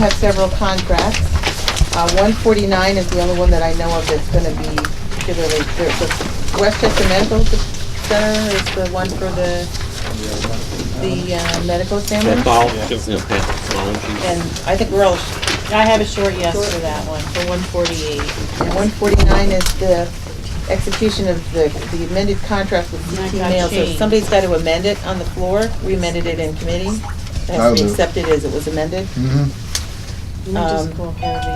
have several contracts. 149 is the only one that I know of that's going to be particularly, the Westchester Medical Center is the one for the medical examiner. And I think we're all, I have a short yes for that one, for 148. and 149 is the execution of the amended contract with That CT got Mail. So changed. somebody's got to amend it on the floor. We amended it in committee. It has I'll to be do it. accepted as it was amended. Let me just call Harvey.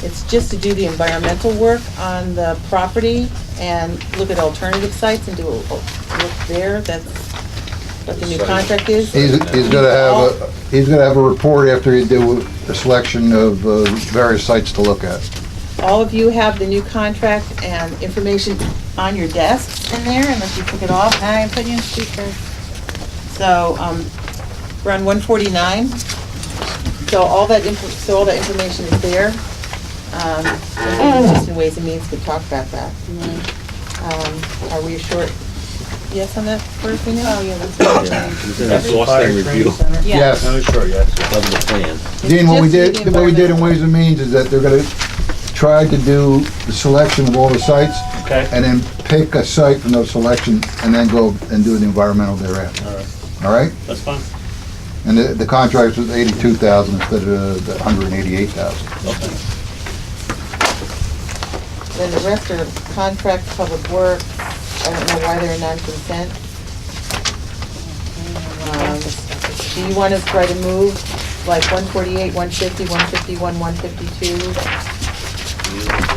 It's just to do the environmental work on the property and look at alternative sites and do a look there. That's what the new contract is. He's gonna have a report after you do a selection of various sites to look at. All of you have the new contract and information on your desks in there, unless you took it off. I'm putting you on speaker. So, we're on 149. So all that information is there. Just in Ways and Means could talk about that. Are we short yes on that first thing? Oh, yeah, that's what Exhausting review Yes. Sure, yes. of the plan. Dean, what we Just did, the what we did in environmental. Ways and Means is that they're gonna try to do the selection of all the sites Okay. and then pick a site from those selections and then go and do the environmental thereafter. All right, All right? that's fine. And the contract was 82,000 instead of the 188,000. Okay. Then the rest are contracts, public works. I don't know why they're non-consent. Do you want us to try to move like 148, 150, 151, 152,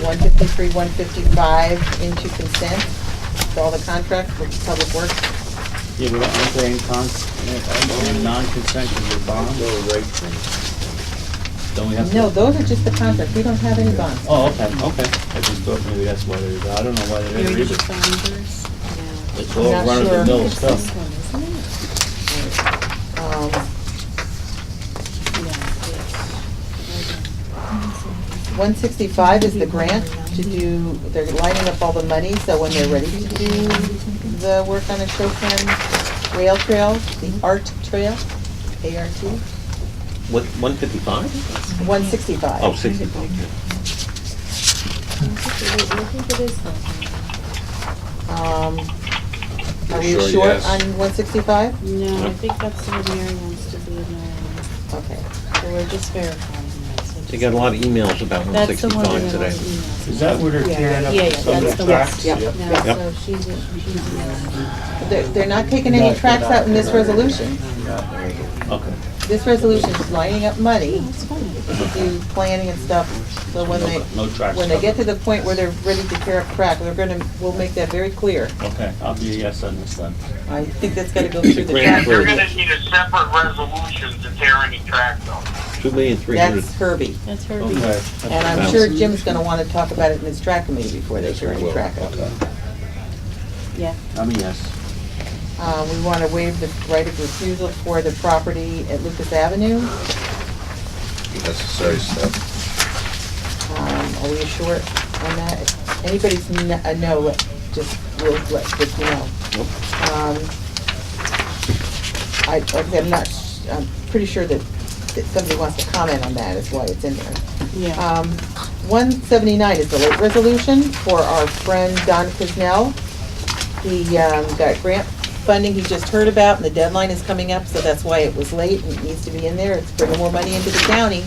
153, 155 into consent? So all the contracts with public works? Yeah, but aren't they in non-consent because they're bond or rate thing? Don't we have to? No, those are just the contracts. We don't have any bonds. Oh, okay. I just thought maybe that's why they're, I don't know why they're there either. It's all I'm not run-of-the-mill sure. stuff. Um, 165 is the grant to do, they're lining up all the money, so when they're ready to do the work on the Chopin Rail Trail, the ART Trail, A-R-T, What, 155? 165. Oh, 65. Are we Sure, short yes. on 165? No, I think that's what Mary wants to be in there. Okay. So we're just verifying that. so They got a lot of emails about That's the one 165 that I today. emailed. Is that where they're tearing up Yeah, yeah, some of that's the the one. tracks? Yep. No, Yep. so she's. They're not taking any tracks out in this resolution. Okay. This resolution is lining up money That's fine. to do planning and stuff, so when No tracks they get to covered. the point where they're ready to tear up track, we'll make that very clear. Okay, I'll be a yes on this then. I think that's gotta go through the grant track. You're gonna need a separate resolution to tear any tracks off. 2,300,000. That's Herbie. That's her. Okay. And I'm sure Jim's gonna wanna talk about it in his track committee before they tear any track up. Yeah. I'm a yes. We wanna waive the right of refusal for the property at Lucas Avenue. Necessary step. Are we short on that? If anybody's a no, we'll let you know. I'm pretty sure that somebody wants to comment on that, is why it's in there. Yeah. 179 is the late resolution for our friend Don Kuznell. He got grant funding he just heard about, and the deadline is coming up, so that's why it was late, and it needs to be in there. It's bringing more money into the county.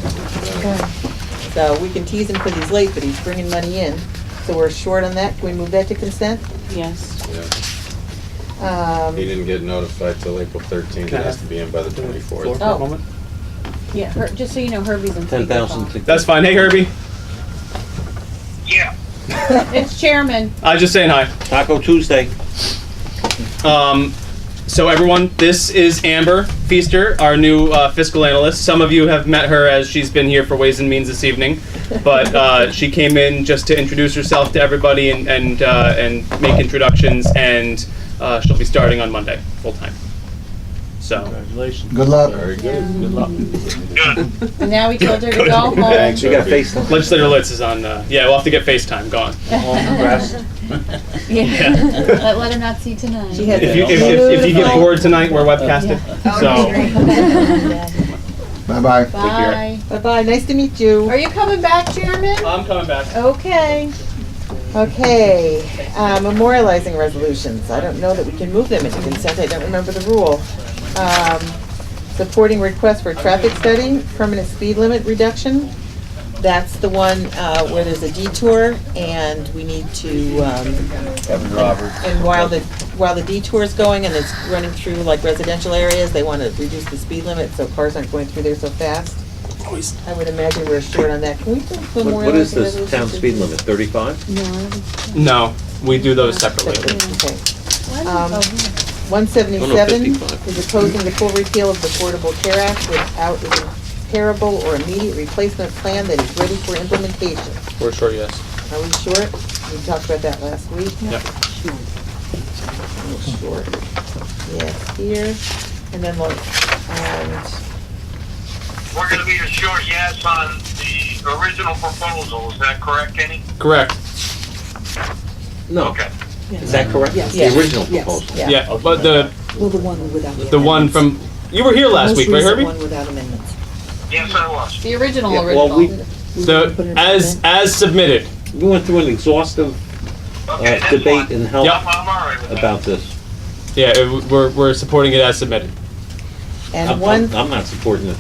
So we can tease him because he's late, but he's bringing money in. So we're short on that. Can we move that to consent? Yes. He didn't get notified till April 13th. It has to be in by the 24th. Oh. moment. Yeah, just so you know, Herbie's in. 10,000. That's fine. Hey, Herbie. Yeah. It's chairman. I was just saying hi. Taco Tuesday. So everyone, this is Amber Feaster, our new fiscal analyst. Some of you have met her as she's been here for Ways and Means this evening, but she came in just to introduce herself to everybody and make introductions, and she'll be starting on Monday, full time. So. Congratulations. Good luck. Very good. Good luck. Good. And now we told her to go home. Thanks. You got FaceTime? Legislator Litz is on, yeah, we'll have to get FaceTime going. Home rest. Yeah. Let her not see tonight. She had If you get bored tonight, we're webcasted. So, Bye-bye. Bye. Bye-bye, nice to meet you. Are you coming back, Chairman? I'm coming back. Okay. Okay, memorializing resolutions. I don't know that we can move them into consent. I don't remember the rule. Supporting request for traffic study, permanent speed limit reduction. That's the one where there's a detour and we need to, Kevin Roberts. and while the detour is going and it's running through like residential areas, they want to reduce the speed limit so cars aren't going through there so fast. I would imagine we're short on that. Can we do What is memorializing this resolutions? town speed limit, 35? No, we do those separately. Okay. Oh, 177 55. is opposing the full repeal of the Affordable Care Act without a comparable or immediate replacement plan that is ready for implementation. We're sure, yes. Are we short? We talked about that last week. Yep. We're short. Yes, here, and then look, and, We're gonna be a short yes on the original proposal, is that correct, Kenny? Correct. No. Okay. Is that correct? Yes. The original Yes. proposal? yeah. Yeah, but the Well, the one without the one amendments. from, you were here last Most week, right, recent Herbie? one without amendments. Yes, I was. The original, Yeah, well, original. As submitted. We went through an exhaustive Okay, that's debate fine. and help Yep. I'm all right with that. about this. Yeah, we're supporting it as submitted. And one, I'm not supporting it.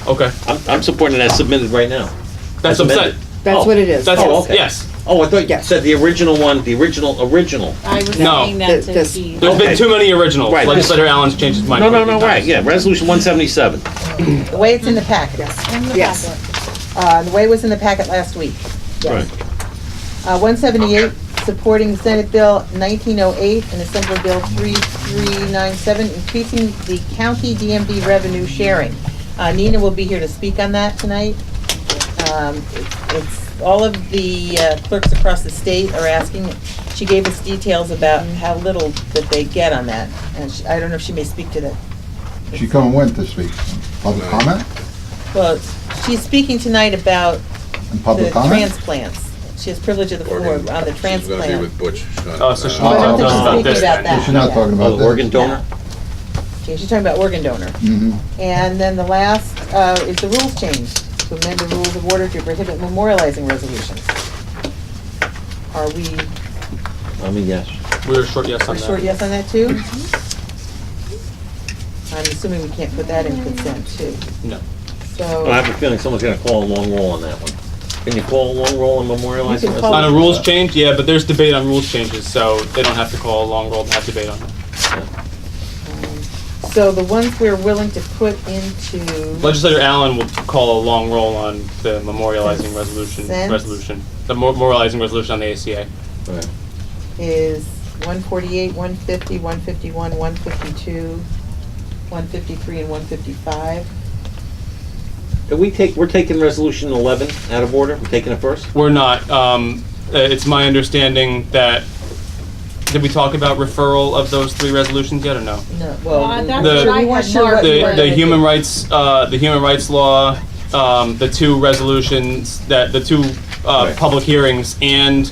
Okay. I'm supporting it as submitted right now. That's As what I'm amended. saying. That's what it is. That's, Oh, okay. yes. Oh, I thought you Yes. said the original one, the original. I was No. saying that to This- Keith. There's Okay. been too many originals. Right. Legislator Allen's changed his mind. No, quite a few right, times. yeah, resolution 177. the way it's in the packet, In the Yes. packet. the way it was in the packet last week. Right. 178, supporting Senate Bill 1908 and Assembly Bill 3397, increasing the county DMV revenue sharing. Nina will be here to speak on that tonight. It's, all of the clerks across the state are asking, she gave us details about how little that they get on that, and I don't know if she may speak to that. She come and went this week. Public comment? Well, she's speaking tonight about And the public comment? transplants. She has privilege of the floor on the She's gonna be transplant. with Butch. Oh, so she Oh, I don't think no, she's about speaking this about then. that. She's not yeah. talking about Oh, this. organ donor? Yeah, she's talking about organ donor. Mm-hmm. And then the last is the rules change, to amend the rules of order to prohibit memorializing resolutions. Are we, I mean, yes. We're short yes on we're that. short yes on that too? I'm assuming we can't put that in consent too. No. I So, have a feeling someone's gonna call a long roll on that one. Can you call a long roll on memorializing? You can call- On a rules change, yeah, but there's debate on rules changes, so they don't have to call a long roll to have debate on it. so the ones we're willing to put into, Legislator Allen will call a long roll on the memorializing Consent. resolution. The memorializing resolution on the ACA. Right. is 148, 150, 151, 152, 153, and 155. We're taking resolution 11 out of order? We're taking it first? We're not. It's my understanding that, did we talk about referral of those three resolutions yet or no? No, well, That's The- what I we weren't had sure what marked. you were The gonna human do. rights law, the two resolutions, the two Right. public hearings, and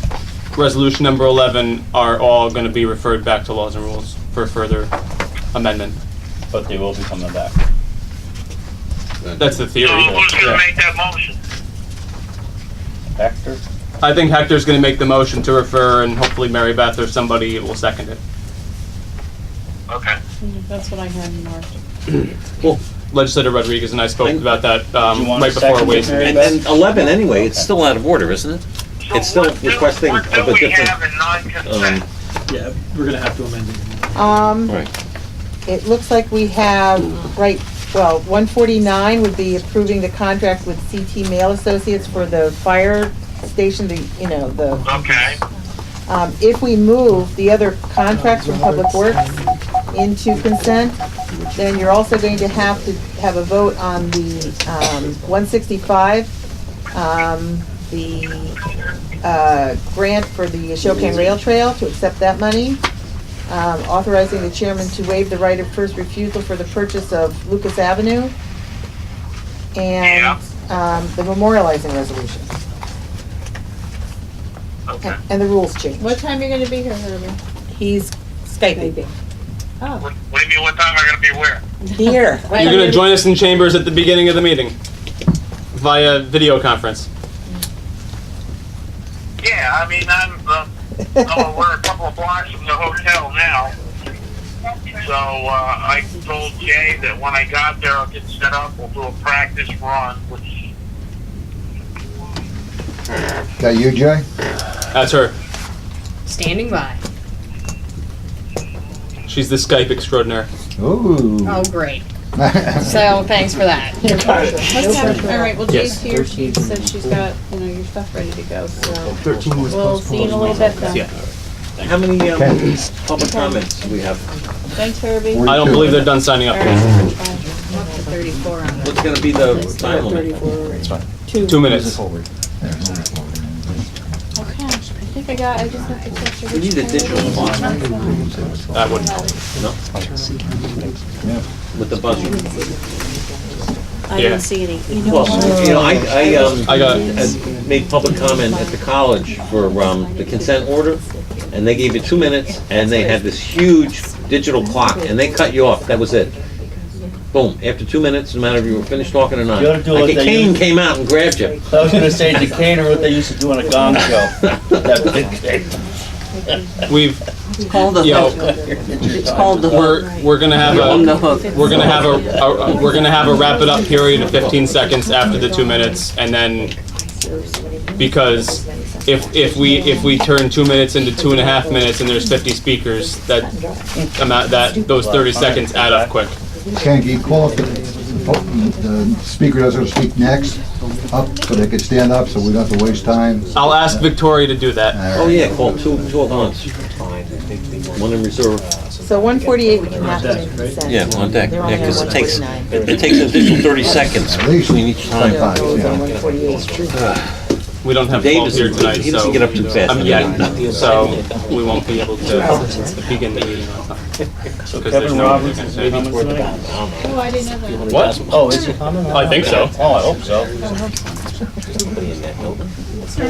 resolution number 11 are all going to be referred back to laws and rules for further amendment. But they will be coming back. That's the So theory. who's gonna Yeah. make that motion? Hector? I think Hector's going to make the motion to refer, and hopefully Mary Beth or somebody will second it. Okay. That's what I had marked. Legislator Rodriguez and I spoke And- about that you want right a before second, Ways and Mary Means. And 11 anyway, it's still out of order, isn't it? So It's still what do- requesting what of do a we different, have in non-consent? Yeah, we're gonna have to amend it. Right. It looks like we have, right, well, 149 would be approving the contract with CT Mail Associates for the fire station, the, Okay. if we move the other contracts from Public Works into consent, then you're also going to have a vote on the 165, the grant for the Showcan Rail Trail, to accept that money, authorizing the chairman to waive the right of first refusal for the purchase of Lucas Avenue, and the memorializing resolution, Okay. and the rules change. What time are you gonna be here, Herbie? He's Skyping. What do you mean, what time am I gonna be where? Here. You're gonna join us in chambers at the beginning of the meeting via video conference. Yeah, I mean, we're a couple of blocks from the hotel now. So, I told Jay that when I got there, I'll get set up, we'll do a practice run, which, That you, Jay? That's her. Standing by. She's the Skype extraordinaire. Ooh. Oh, great. So, thanks for that. All right, well, Jay's here, she said she's got, your stuff ready to go, so 13 was we'll see you in a little bit then. Yeah. How many, public comments do we have? Thanks, Herbie. I don't believe they're done signing up. All right, I'm up to 34 on that. What's gonna be the time limit? 2 minutes. Okay, I think I just have to touch your. We need a digital clock. That wouldn't help. No? With the buzzer. I Yeah. didn't see any. Well, I got it. I made public comment at the college for, the consent order, and they gave you 2 minutes, and they had this huge digital clock, and they cut you off, that was it. Boom, after 2 minutes, no matter if you were finished talking or not. You ought to do Like what a they cane use. came out and grabbed you. I was gonna say Decatur, what they used to do on a gong show. That big cane. We've, It's called the yo, hook. It's called the hook. we're gonna have On the a, hook. we're gonna have we're gonna have a wrap it up period of 15 seconds after the 2 minutes, and then, because if we turn 2 minutes into 2.5 minutes and there's 50 speakers, those 30 seconds add up quick. Ken, can you call if the speaker doesn't speak next, up, so they can stand up, so we don't have to waste time? I'll ask Victoria to do that. Oh, yeah, call two at once. One in reserve. So 148, we cannot put in consent. Yeah, on deck, They're yeah, only on 'cause it takes, 149. it takes an additional 30 seconds At least between each time. Sometimes, Those yeah. on 148. We don't have Dave 12 here doesn't, tonight, he so. doesn't get up too fast. Yeah, so we won't be able to begin the meeting on time. So Because there's Kevin no Roberts other is consent. coming tonight? Oh, I didn't know that. What? Oh, is he coming? I think so. Oh, I hope so.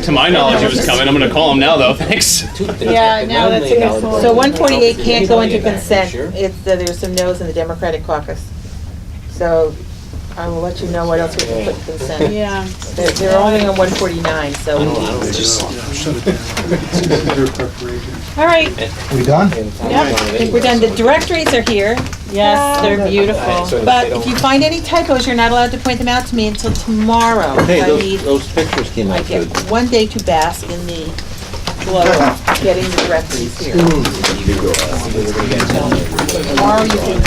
To my knowledge, he was coming. I'm gonna call him now, though, thanks. Yeah, no, that's a good point. So 148 can't go into consent. It's, there's some no's in the Democratic caucus. So I will let you know what else we can put in consent. Yeah. They're only on 149, so. All right, We done? Yep, I think we're done. The directories are here. yes, they're beautiful. But if you find any typos, you're not allowed to point them out to me until tomorrow. Hey, I need, those pictures came I out get good. 1 day to bask in the glow of getting the directories here. Tomorrow you can